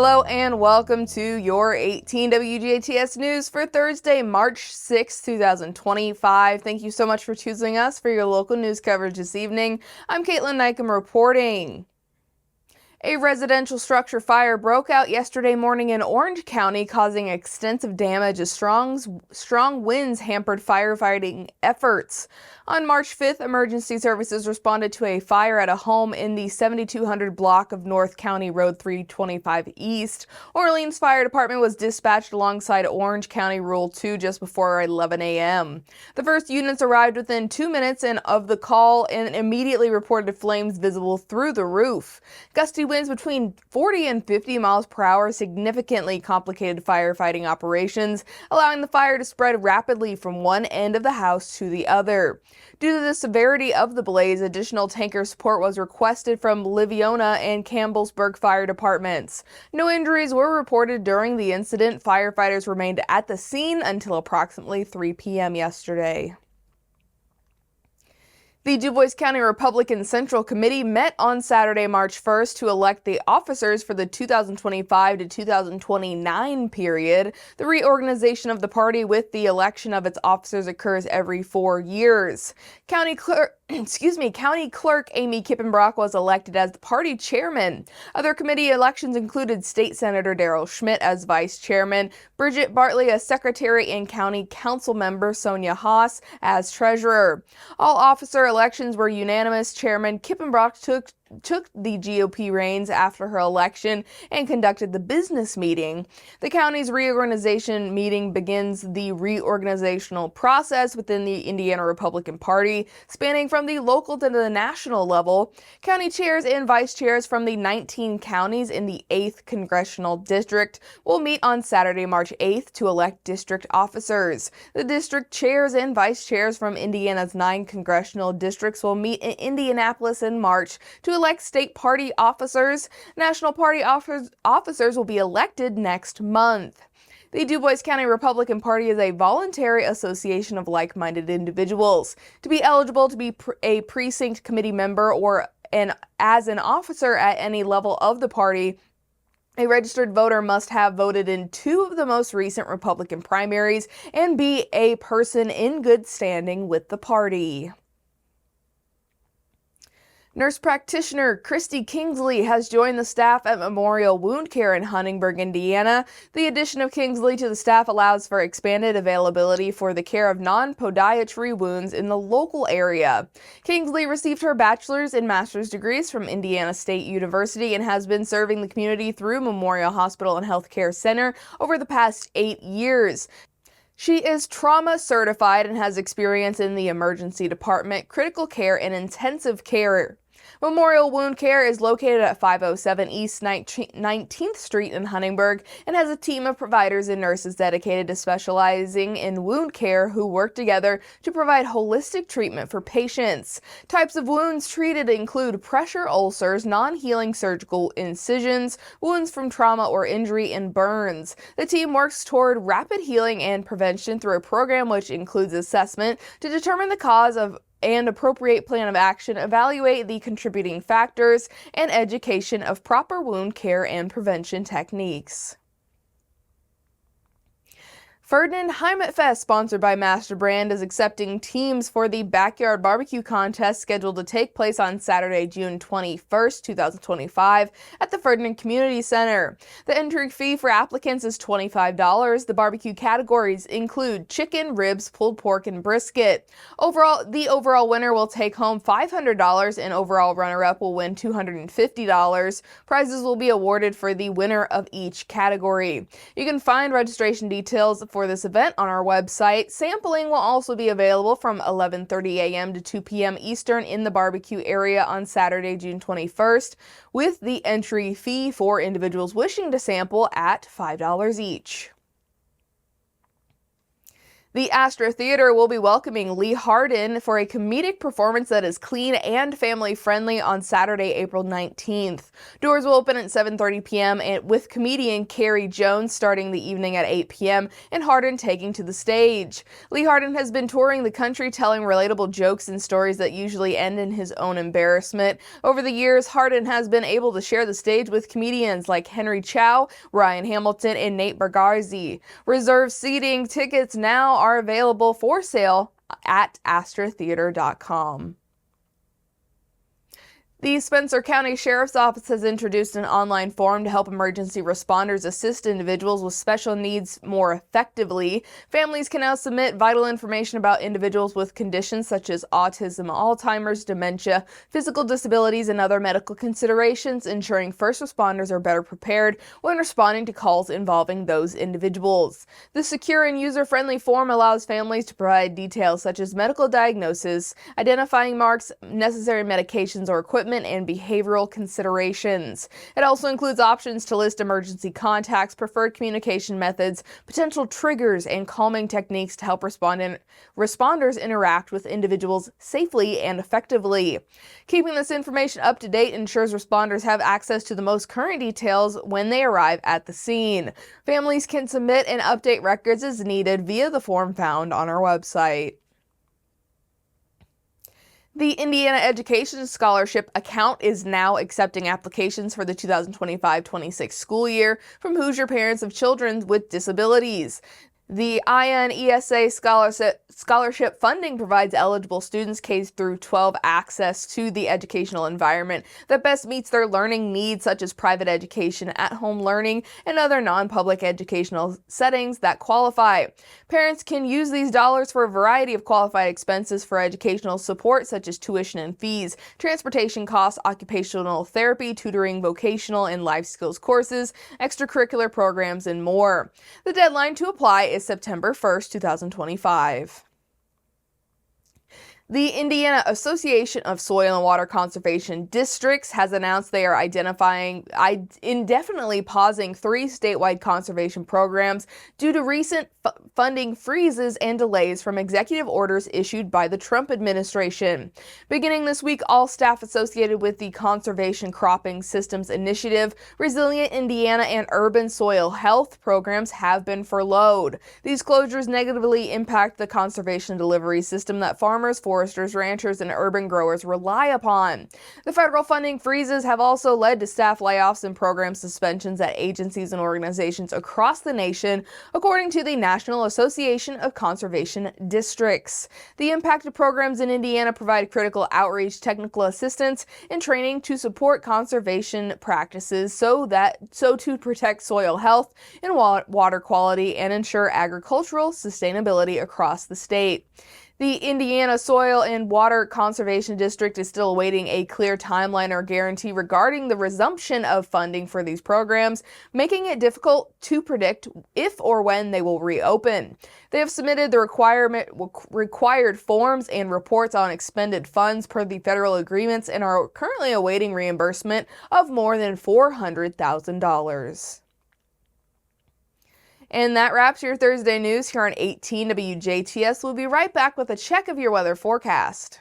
Hello and welcome to your 18 WJTS News for Thursday, March 6, 2025. Thank you so much for choosing us for your local news coverage this evening. I'm Kaitlyn Neukam reporting. A residential structure fire broke out yesterday morning in Orange County, causing extensive damage as strong winds hampered firefighting efforts. On March 5th, emergency services responded to a fire at a home in the 7200 block of North County Road 325 East. Orleans Fire Department was dispatched alongside Orange County Rural 2 just before 11 a.m. The first units arrived within 2 minutes of the call and immediately reported flames visible through the roof. Gusty winds between 40 and 50 miles per hour significantly complicated firefighting operations, allowing the fire to spread rapidly from one end of the house to the other. Due to the severity of the blaze, additional tanker support was requested from Livonia and Campbellsburg fire departments. No injuries were reported during the incident. Firefighters remained at the scene until approximately 3 p.m. yesterday. The Dubois County Republican Central Committee met on Saturday, March 1st to elect the officers for the 2025 to 2029 period. The reorganization of the party with the election of its officers occurs every 4 years. County Clerk Amy Kippenbrock was elected as the party chairman. Other committee elections included State Senator Daryl Schmidt as vice chairman, Bridget Bartley as secretary, and County Council member Sonia Haas as treasurer. All officer elections were unanimous. Chairman Kippenbrock took the GOP reins after her election and conducted the business meeting. The county's reorganization meeting begins the reorganizational process within the Indiana Republican Party, spanning from the local to the national level. County chairs and vice chairs from the 19 counties in the 8th Congressional District will meet on Saturday, March 8th to elect district officers. The district chairs and vice chairs from Indiana's 9 congressional districts will meet in Indianapolis in March to elect state party officers. National party officers will be elected next month. The Dubois County Republican Party is a voluntary association of like-minded individuals. To be eligible to be a precinct committee member or as an officer at any level of the party, a registered voter must have voted in 2 of the most recent Republican primaries and be a person in good standing with the party. Nurse practitioner Christy Kingsley has joined the staff at Memorial Wound Care in Huntingburg, Indiana. The addition of Kingsley to the staff allows for expanded availability for the care of non-podiatry wounds in the local area. Kingsley received her bachelor's and master's degrees from Indiana State University and has been serving the community through Memorial Hospital and Health Care Center over the past 8 years. She is trauma certified and has experience in the emergency department, critical care, and intensive care. Memorial Wound Care is located at 507 East 19th Street in Huntingburg and has a team of providers and nurses dedicated to specializing in wound care who work together to provide holistic treatment for patients. Types of wounds treated include pressure ulcers, non-healing surgical incisions, wounds from trauma or injury, and burns. The team works toward rapid healing and prevention through a program which includes assessment to determine the cause of and appropriate plan of action, evaluate the contributing factors, and education of proper wound care and prevention techniques. Ferdinand Heimat Fest, sponsored by Master Brand, is accepting teams for the Backyard Barbecue Contest scheduled to take place on Saturday, June 21st, 2025 at the Ferdinand Community Center. The entry fee for applicants is $25. The barbecue categories include chicken, ribs, pulled pork, and brisket. The overall winner will take home $500 and overall runner-up will win $250. Prizes will be awarded for the winner of each category. You can find registration details for this event on our website. Sampling will also be available from 11:30 a.m. to 2 p.m. Eastern in the barbecue area on Saturday, June 21st, with the entry fee for individuals wishing to sample at $5 each. The Astra Theater will be welcoming Lee Hardin for a comedic performance that is clean and family-friendly on Saturday, April 19th. Doors will open at 7:30 p.m. and with comedian Carrie Jones starting the evening at 8 p.m. and Hardin taking to the stage. Lee Hardin has been touring the country telling relatable jokes and stories that usually end in his own embarrassment. Over the years, Hardin has been able to share the stage with comedians like Henry Chow, Ryan Hamilton, and Nate Bargatze. Reserved seating tickets now are available for sale at astratheater.com. The Spencer County Sheriff's Office has introduced an online form to help emergency responders assist individuals with special needs more effectively. Families can now submit vital information about individuals with conditions such as autism, Alzheimer's, dementia, physical disabilities, and other medical considerations, ensuring first responders are better prepared when responding to calls involving those individuals. The secure and user-friendly form allows families to provide details such as medical diagnosis, identifying marks, necessary medications or equipment, and behavioral considerations. It also includes options to list emergency contacts, preferred communication methods, potential triggers, and calming techniques to help responders interact with individuals safely and effectively. Keeping this information up to date ensures responders have access to the most current details when they arrive at the scene. Families can submit and update records as needed via the form found on our website. The Indiana Education Scholarship account is now accepting applications for the 2025-26 school year from Hoosier parents of children with disabilities. The INESA scholarship funding provides eligible students K-12 access to the educational environment that best meets their learning needs, such as private education, at-home learning, and other non-public educational settings that qualify. Parents can use these dollars for a variety of qualified expenses for educational support, such as tuition and fees, transportation costs, occupational therapy, tutoring, vocational and life skills courses, extracurricular programs, and more. The deadline to apply is September 1st, 2025. The Indiana Association of Soil and Water Conservation Districts has announced they are indefinitely pausing 3 statewide conservation programs due to recent funding freezes and delays from executive orders issued by the Trump administration. Beginning this week, all staff associated with the Conservation Cropping Systems Initiative, Resilient Indiana, and Urban Soil Health programs have been furloughed. These closures negatively impact the conservation delivery system that farmers, foresters, ranchers, and urban growers rely upon. The federal funding freezes have also led to staff layoffs and program suspensions at agencies and organizations across the nation, according to the National Association of Conservation Districts. The impacted programs in Indiana provide critical outreach, technical assistance, and training to support conservation practices so to protect soil health and water quality and ensure agricultural sustainability across the state. The Indiana Soil and Water Conservation District is still awaiting a clear timeline or guarantee regarding the resumption of funding for these programs, making it difficult to predict if or when they will reopen. They have submitted the required forms and reports on expended funds per the federal agreements and are currently awaiting reimbursement of more than $400,000. And that wraps your Thursday news here on 18 WJTS. We'll be right back with a check of your weather forecast.